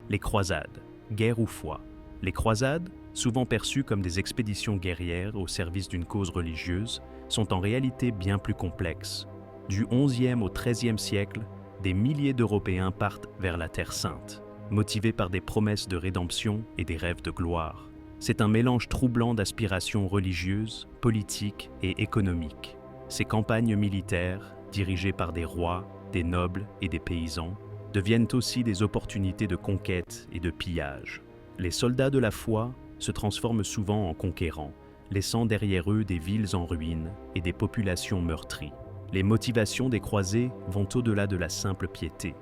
Les croisades, guerre ou foi. Les croisades, souvent perçues comme des expéditions guerrières au service d'une cause religieuse, sont en réalité bien plus complexes. Du XIe au XIIIe siècle, des milliers d'Européens partent vers la Terre Sainte, motivés par des promesses de rédemption et des rêves de gloire. C'est un mélange troublant d'aspirations religieuses, politiques et économiques. Ces campagnes militaires, dirigées par des rois, des nobles et des paysans, deviennent aussi des opportunités de conquête et de pillage. Les soldats de la foi se transforment souvent en conquérants, laissant derrière eux des villes en ruine et des populations meurtries. Les motivations des croisés vont au-delà de la simple piété.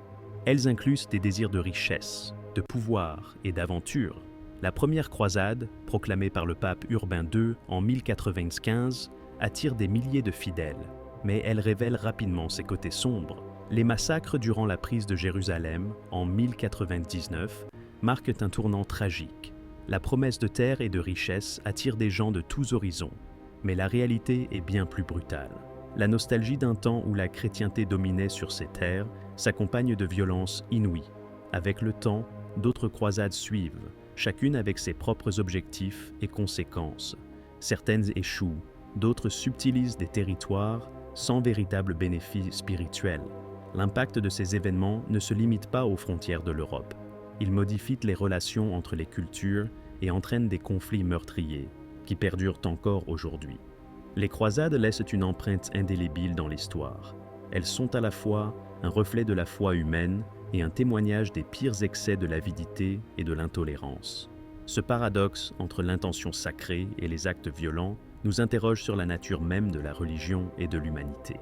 Elles inclusent des désirs de richesse, de pouvoir et d'aventure. La première croisade, proclamée par le pape Urbain II en 1095, attire des milliers de fidèles, mais elle révèle rapidement ses côtés sombres. Les massacres durant la prise de Jérusalem en 1099 marquent un tournant tragique. La promesse de terre et de richesse attire des gens de tous horizons, mais la réalité est bien plus brutale. La nostalgie d'un temps où la chrétienté dominait sur ces terres s'accompagne de violences inouïes. Avec le temps, d'autres croisades suivent, chacune avec ses propres objectifs et conséquences. Certaines échouent, d'autres subtilisent des territoires sans véritable bénéfice spirituel. L'impact de ces événements ne se limite pas aux frontières de l'Europe. Il modifie les relations entre les cultures et entraîne des conflits meurtriers qui perdurent encore aujourd'hui. Les croisades laissent une empreinte indélébile dans l'histoire. Elles sont à la fois un reflet de la foi humaine et un témoignage des pires excès de l'avidité et de l'intolérance. Ce paradoxe entre l'intention sacrée et les actes violents nous interroge sur la nature même de la religion et de l'humanité.